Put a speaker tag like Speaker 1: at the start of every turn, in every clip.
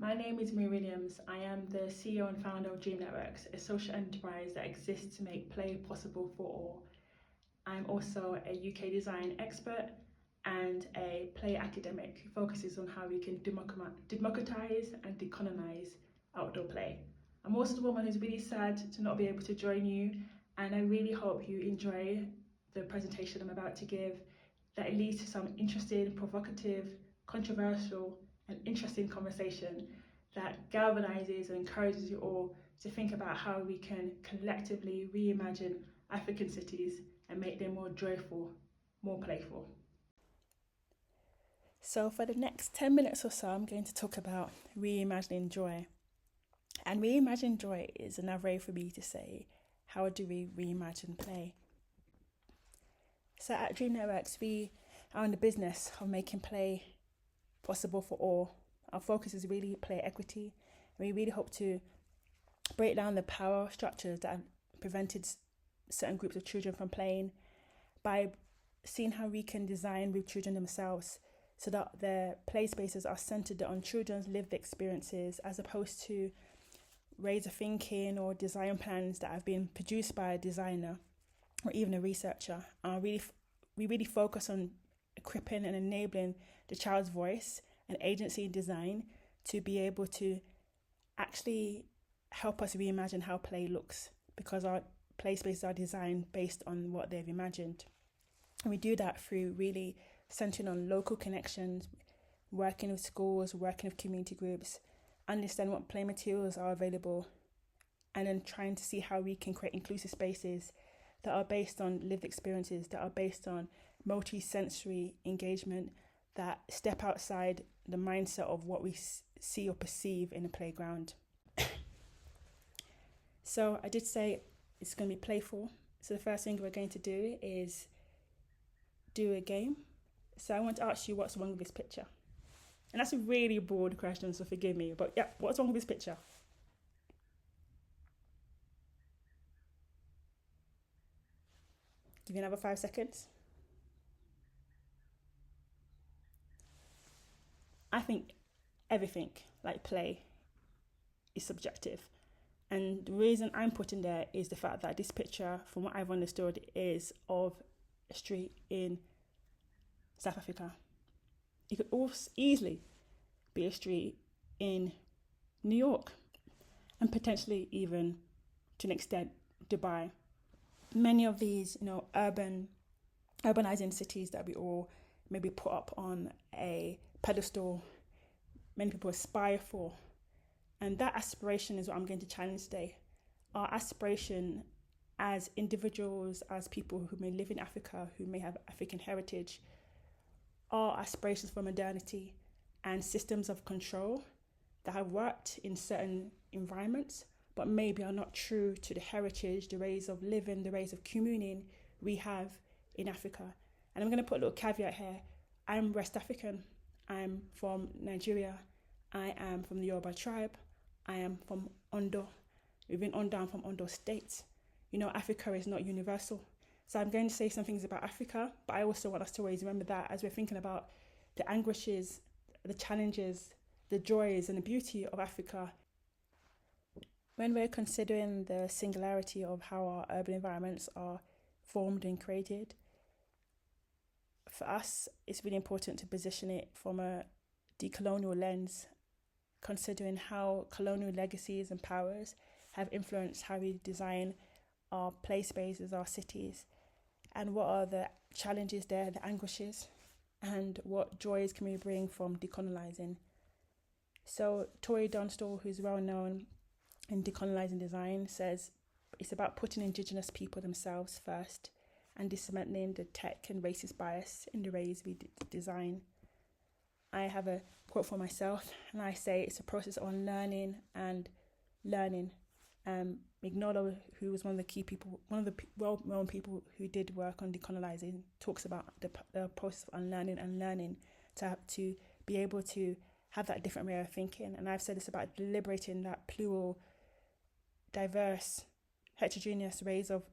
Speaker 1: My name is Marie Williams. I am the CEO and founder of Dream Networks, a social enterprise that exists to make play possible for all. I'm also a UK design expert and a play academic who focuses on how we can democratize and decolonize outdoor play. I'm also the woman who's really sad to not be able to join you, and I really hope you enjoy the presentation I'm about to give, that it leads to some interesting, provocative, controversial, and interesting conversation that galvanizes and encourages you all to think about how we can collectively reimagine African cities and make them more joyful, more playful. So for the next 10 minutes or so, I'm going to talk about reimagining joy. And reimagining joy is another way for me to say, how do we reimagine play? So at Dream Networks, we are in the business of making play possible for all. Our focus is really play equity. And we really hope to break down the power structures that have prevented certain groups of children from playing by seeing how we can design with children themselves so that their play spaces are centered on children's lived experiences as opposed to ways of thinking or design plans that have been produced by a designer or even a researcher. We really focus on equipping and enabling the child's voice and agency in design to be able to actually help us reimagine how play looks, because our play spaces are designed based on what they've imagined. And we do that through really centering on local connections, working with schools, working with community groups, understanding what play materials are available, and then trying to see how we can create inclusive spaces that are based on lived experiences, that are based on multi-sensory engagement, that step outside the mindset of what we see or perceive in a playground. So I did say it's going to be playful. So the first thing we're going to do is do a game. So I want to ask you, what's wrong with this picture? And that's a really broad question, so forgive me. But yeah, what's wrong with this picture? Give you another 5 seconds. I think everything, like play, is subjective. And the reason I'm putting there is the fact that this picture, from what I've understood, is of a street in South Africa. It could also easily be a street in New York and potentially even, to an extent, Dubai. Many of these, urbanizing cities that we all maybe put up on a pedestal, many people aspire for. And that aspiration is what I'm going to challenge today. Our aspiration as individuals, as people who may live in Africa, who may have African heritage, our aspirations for modernity and systems of control that have worked in certain environments, but maybe are not true to the heritage, the ways of living, the ways of communing we have in Africa. And I'm going to put a little caveat here. I'm West African. I'm from Nigeria. I am from the Yoruba tribe. I am from Ondo. Within Ondo, I'm from Ondo State. Africa is not universal. So I'm going to say some things about Africa, but I also want us to always remember that as we're thinking about the anguishes, the challenges, the joys and the beauty of Africa. When we're considering the singularity of how our urban environments are formed and created, for us, it's really important to position it from a decolonial lens, considering how colonial legacies and powers have influenced how we design our play spaces, our cities, and what are the challenges there, the anguishes, and what joys can we bring from decolonising. So Tori Dunstall, who's well known in decolonising design, says it's about putting Indigenous people themselves first and dismantling the tech and racist bias in the ways we design. I have a quote for myself, and I say it's a process on learning and learning. Ignolo, who was one of the key people, one of the well-known people who did work on decolonising, talks about the process of unlearning and learning to be able to have that different way of thinking. And I've said it's about liberating that plural, diverse, heterogeneous ways of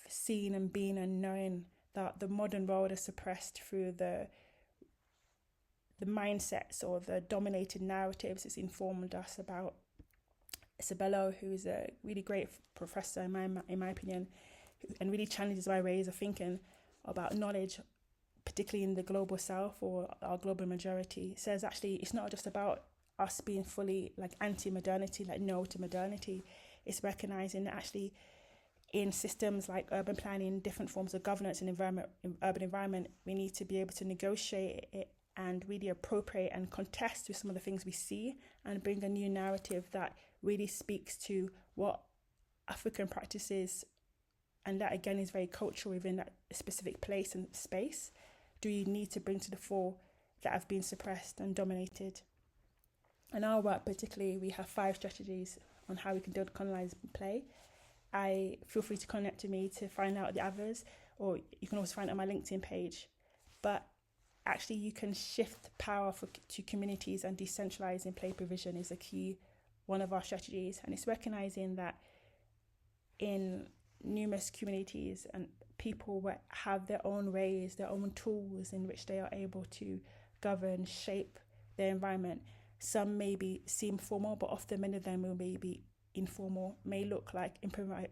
Speaker 1: seeing and being and knowing that the modern world is suppressed through the the mindsets or the dominated narratives that's informed us about. Isabella, who is a really great professor in my opinion, and really challenges my ways of thinking about knowledge, particularly in the global south or our global majority, says actually it's not just about us being fully like anti-modernity, like no to modernity. It's recognizing that actually in systems like urban planning, different forms of governance and urban environment, we need to be able to negotiate it and really appropriate and contest with some of the things we see and bring a new narrative that really speaks to what African practices, and that again is very cultural within that specific place and space, do you need to bring to the fore that have been suppressed and dominated. In our work particularly, we have 5 strategies on how we can decolonize play. I feel free to connect to me to find out the others, or you can also find it on my LinkedIn page. But actually you can shift power to communities, and decentralizing play provision is a key one of our strategies. And it's recognizing that in numerous communities and people have their own ways, their own tools in which they are able to govern, shape their environment. Some maybe seem formal, but often many of them will maybe informal, may look like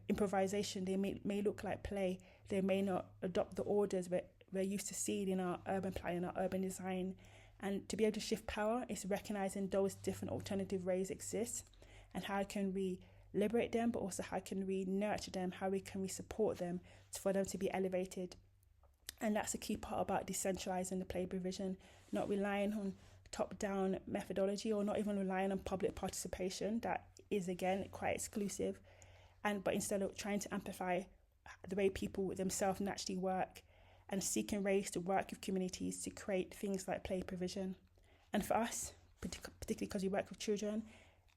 Speaker 1: improvisation, they may look like play, they may not adopt the orders we're used to seeing in our urban planning, our urban design. And to be able to shift power is recognizing those different alternative ways exist, and how can we liberate them, but also how can we nurture them, how can we support them for them to be elevated. And that's a key part about decentralizing the play provision, not relying on top-down methodology, or not even relying on public participation. That is again quite exclusive, but instead of trying to amplify the way people themselves naturally work, and seeking ways to work with communities to create things like play provision. And for us, particularly because we work with children,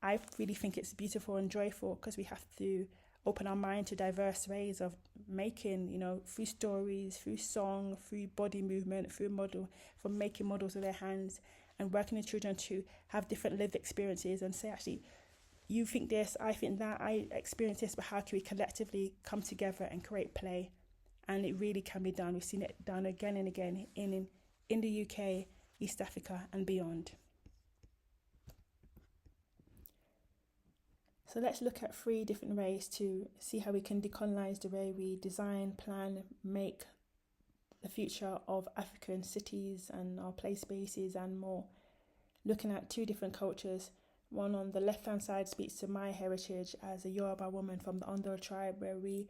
Speaker 1: I really think it's beautiful and joyful, because we have to open our mind to diverse ways of making, through stories, through song, through body movement, from making models with their hands, and working with children to have different lived experiences and say, actually, you think this, I think that, I experience this, but how can we collectively come together and create play? And it really can be done. We've seen it done again and again in the UK, East Africa and beyond. So let's look at 3 different ways to see how we can decolonize the way we design, plan, make the future of African cities and our play spaces and more. Looking at 2 different cultures. One on the left-hand side speaks to my heritage as a Yoruba woman from the Ondo tribe, where we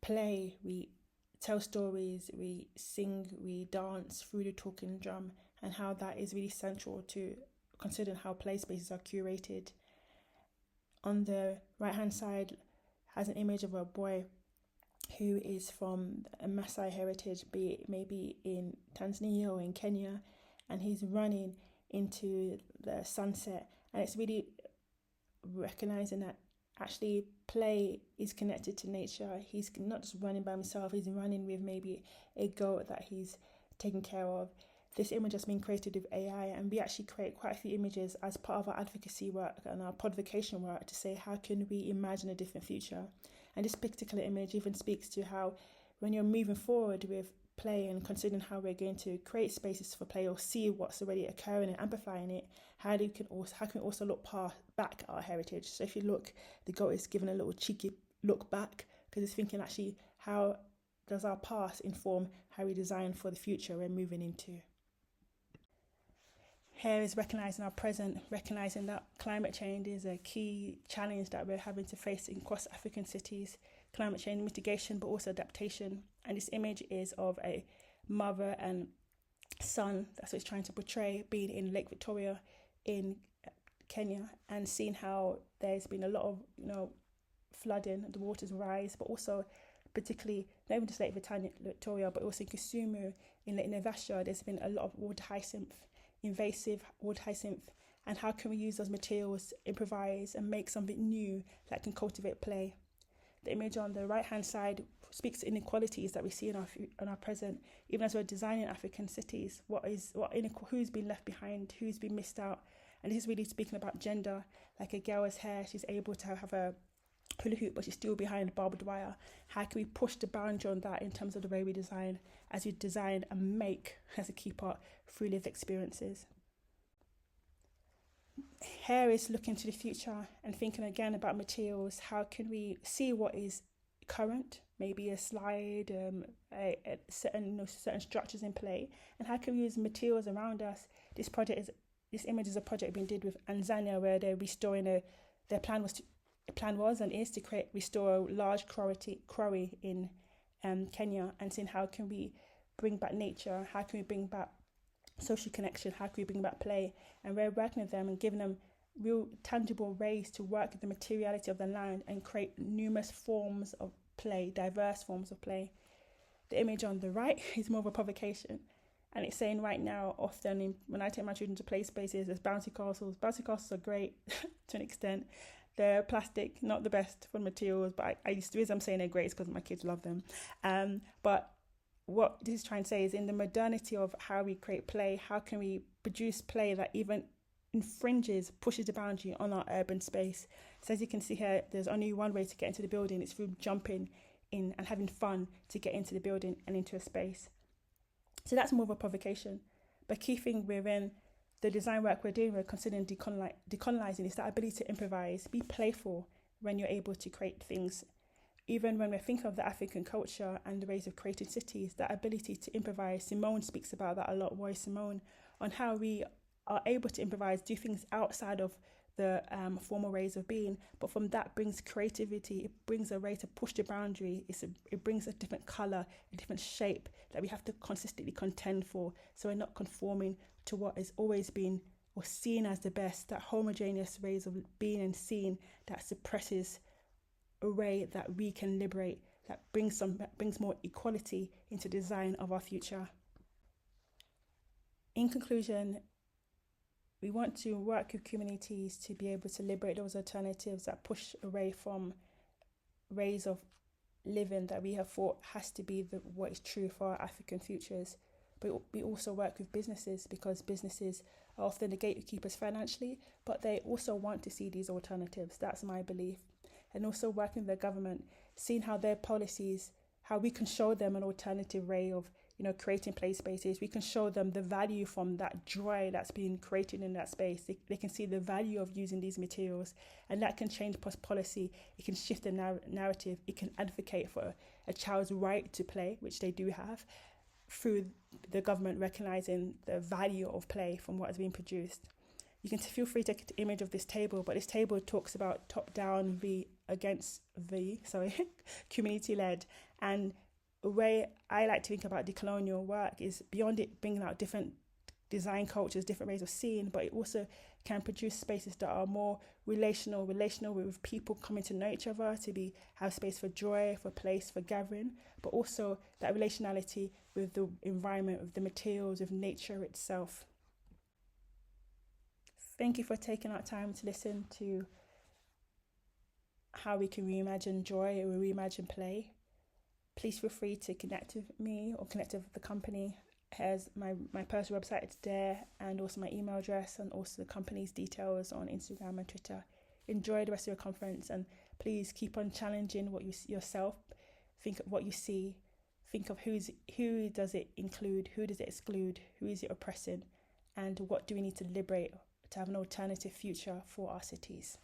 Speaker 1: play, we tell stories, we sing, we dance through the talking drum, and how that is really central to considering how play spaces are curated. On the right-hand side has an image of a boy who is from a Maasai heritage, be it maybe in Tanzania or in Kenya, and he's running into the sunset. And it's really recognizing that actually play is connected to nature. He's not just running by himself, he's running with maybe a goat that he's taking care of. This image has been created with AI, and we actually create quite a few images as part of our advocacy work and our provocation work to say, how can we imagine a different future? And this particular image even speaks to how when you're moving forward with play and considering how we're going to create spaces for play or see what's already occurring and amplifying it, how can we also look back at our heritage? So if you look, the goat is giving a little cheeky look back, because it's thinking actually, how does our past inform how we design for the future we're moving into? Here is recognising our present, recognising that climate change is a key challenge that we're having to face across African cities. Climate change mitigation, but also adaptation. And this image is of a mother and son, that's what it's trying to portray, being in Lake Victoria in Kenya, and seeing how there's been a lot of flooding, the waters rise, but also particularly not even just Lake Victoria, but also in Kisumu, in Lake Naivasha, there's been a lot of water hyacinth, invasive water hyacinth, and how can we use those materials, improvise and make something new that can cultivate play. The image on the right hand side speaks to inequalities that we see in our present, even as we're designing African cities. Who's been left behind, who's been missed out? And this is really speaking about gender. Like a girl has hair, she's able to have a hula hoop, but she's still behind barbed wire. How can we push the boundary on that in terms of the way we design, as we design and make as a key part through lived experiences? Here is looking to the future and thinking again about materials. How can we see what is current, maybe a slide, certain structures in play, and how can we use materials around us? This image is a project being did with Tanzania, where they're restoring their plan was and is to restore a large quarry in Kenya, and seeing how can we bring back nature, how can we bring back social connection, how can we bring back play. And we're working with them and giving them real tangible ways to work with the materiality of the land and create numerous forms of play, diverse forms of play. The image on the right is more of a provocation, and it's saying right now, often when I take my children to play spaces, there's bouncy castles. Bouncy castles are great to an extent. They're plastic, not the best for materials, but the reason I'm saying they're great is because my kids love them. But what this is trying to say is, in the modernity of how we create play, how can we produce play that even pushes the boundary on our urban space? So as you can see here, there's only one way to get into the building. It's through jumping in and having fun to get into the building and into a space. So that's more of a provocation. But key thing within the design work we're doing, we're considering decolonising, is that ability to improvise, be playful when you're able to create things. Even when we're thinking of the African culture and the ways of creating cities, that ability to improvise, Simone speaks about that a lot, Roy Simone, on how we are able to improvise, do things outside of the formal ways of being, but from that brings creativity. It brings a way to push the boundary. It brings a different colour, a different shape that we have to consistently contend for, so we're not conforming to what has always been or seen as the best, that homogeneous ways of being and seeing that suppresses a way that we can liberate, that brings more equality into design of our future. In conclusion, we want to work with communities to be able to liberate those alternatives that push away from ways of living that we have thought has to be what is true for our African futures. But we also work with businesses, because businesses are often the gatekeepers financially, but they also want to see these alternatives. That's my belief. And also working with the government, seeing how their policies, how we can show them an alternative way of creating play spaces. We can show them the value from that joy that's being created in that space. They can see the value of using these materials, and that can change policy. It can shift the narrative. It can advocate for a child's right to play, which they do have, through the government recognising the value of play from what has been produced. You can feel free to take an image of this table, but this table talks about top-down community-led. And the way I like to think about decolonial work is beyond it bringing out different design cultures, different ways of seeing, but it also can produce spaces that are more relational with people coming to know each other, to have space for joy, for place, for gathering, but also that relationality with the environment, with the materials, with nature itself. Thank you for taking our time to listen to how we can reimagine joy or reimagine play. Please feel free to connect with me or connect with the company. Here's my personal website, it's there, and also my email address, and also the company's details on Instagram and Twitter. Enjoy the rest of your conference, and please keep on challenging what you yourself. Think of what you see. Think of who does it include, who does it exclude, who is it oppressing, and what do we need to liberate to have an alternative future for our cities.